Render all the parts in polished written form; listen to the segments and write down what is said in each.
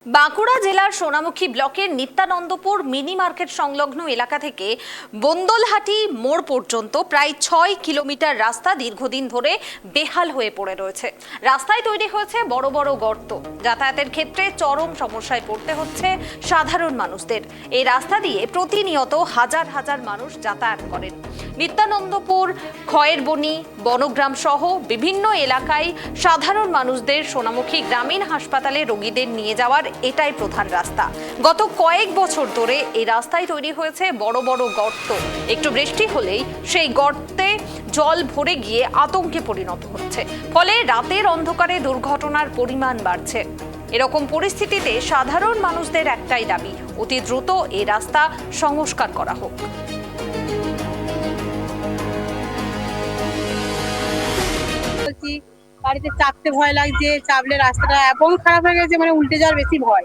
বাঁকুড়া জেলার সোনামুখী ব্লকের Nityanandapur mini market সংলগ্ন এলাকা থেকে বন্দলহাটি মোড় পর্যন্ত প্রায় ৬ কিলোমিটার রাস্তা দীর্ঘদিন ধরে বেহাল হয়ে পড়ে রয়েছে। রাস্তায় তৈরি হয়েছে বড় বড় গর্ত, যাতায়াতের ক্ষেত্রে চরম সমস্যায় পড়তে হচ্ছে সাধারণ মানুষদের। এই রাস্তা দিয়ে প্রতিনিয়ত হাজার হাজার মানুষ যাতায়াত করেন। নিত্যানন্দপুর, খয়েরবনি, বনগ্রাম সহ বিভিন্ন এলাকায় সাধারণ মানুষদের সোনামুখী গ্রামীণ হাসপাতালে রোগীদের নিয়ে যাওয়ার এটাই প্রধান রাস্তা। গত কয়েক বছর ধরে এই রাস্তায় তৈরি হয়েছে বড় বড় গর্ত। একটু বৃষ্টি হলেই সেই গর্তে জল ভরে গিয়ে আতঙ্কে পরিণত হচ্ছে, ফলে রাতের অন্ধকারে দুর্ঘটনার পরিমাণ বাড়ছে। এরকম পরিস্থিতিতে সাধারণ মানুষদের একটাই দাবি, অতি দ্রুত এই রাস্তা সংস্কার করা হোক। বাড়িতে চাপতে ভয় লাগছে, চাপলে রাস্তাটা এবং খারাপ হয়ে গেছে, মানে উল্টে যাওয়ার বেশি ভয়।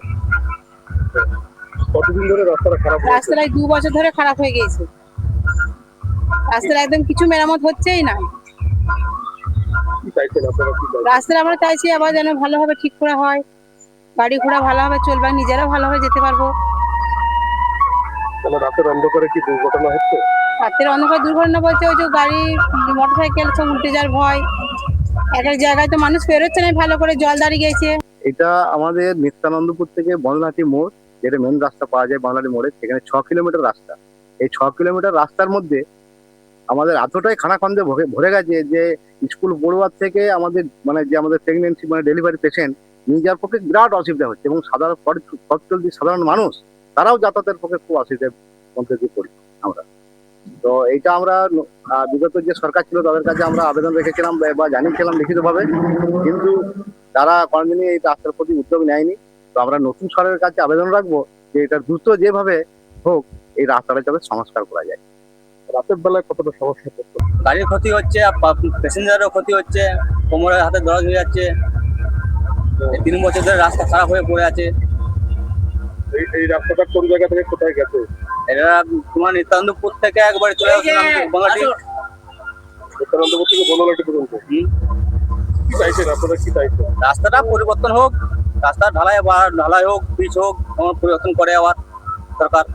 কতদিন ধরে রাস্তাটা খারাপ? রাস্তাটা 2 বছর ধরে খারাপ হয়ে গেছে। রাস্তার একদম কিছু মেরামত হচ্ছেই না। রাস্তাটা আমরা চাইছি আবার যেন ভালোভাবে ঠিক করে হয়, গাড়ি ঘোড়া ভালোভাবে চলবে, নিজেরা ভালোভাবে যেতে পারবো। রাতের অন্ধকারে কি দুর্ঘটনা হচ্ছে? রাতের অন্ধকার দুর্ঘটনা বলতে ওই যে গাড়ি, মোটরসাইকেল সব উল্টে যাওয়ার ভয়। এক এক জায়গায় তো মানুষ বেরোচ্ছে না, ভালো করে জল দাঁড়িয়ে গেছে। এটা আমাদের নিত্যানন্দপুর থেকে বন্দলহাটি মোড়, যেটা মেন রাস্তা পাওয়া যায় বাংলাটি মোড়ে, সেখানে 6 কিলোমিটার রাস্তা। এই 6 কিলোমিটার রাস্তার মধ্যে আমাদের এতটাই খানাখন্দে ভরে গেছে যে স্কুল পড়ুয়ার থেকে আমাদের আমাদের প্রেগনেন্সি ডেলিভারি পেশেন্ট নিয়ে যাওয়ার পক্ষে বিরাট অসুবিধা হচ্ছে, এবং সাধারণ মানুষ তারাও যাতায়াতের পক্ষে খুব অসুবিধার মধ্যে দিয়ে পড়ি আমরা। তো এইটা আমরা বিগত যে সরকার ছিল তাদের কাছে আমরা আবেদন রেখেছিলাম বা জানিয়েছিলাম লিখিতভাবে, কিন্তু তারা কোনোদিনই এই রাস্তার প্রতি উদ্যোগ নেয়নি। তো আমরা নতুন সরকারের কাছে আবেদন রাখবো যে এটা দ্রুত যেভাবে হোক এই রাস্তাটা যাতে সংস্কার করা যায়। রাতের বেলায় কতটা সমস্যা করতো? গাড়ির ক্ষতি হচ্ছে, প্যাসেঞ্জারেরও ক্ষতি হচ্ছে, কোমরের হাতে দরজ হয়ে যাচ্ছে। 3 বছর ধরে রাস্তা খারাপ হয়ে পড়ে আছে। এই রাস্তাটা কোন জায়গা থেকে কোথায় গেছে? এটা তোমার নিত্যানন্দপুর থেকে একবারে চলে আসলাম বাংলাটি। নিত্যানন্দপুর থেকে বনলাটি পর্যন্ত কি চাইছে? রাস্তাটা কি চাইছে? রাস্তাটা পরিবর্তন হোক, রাস্তা ঢালাই হোক, পিচ হোক, পরিবর্তন করে আবার সরকার।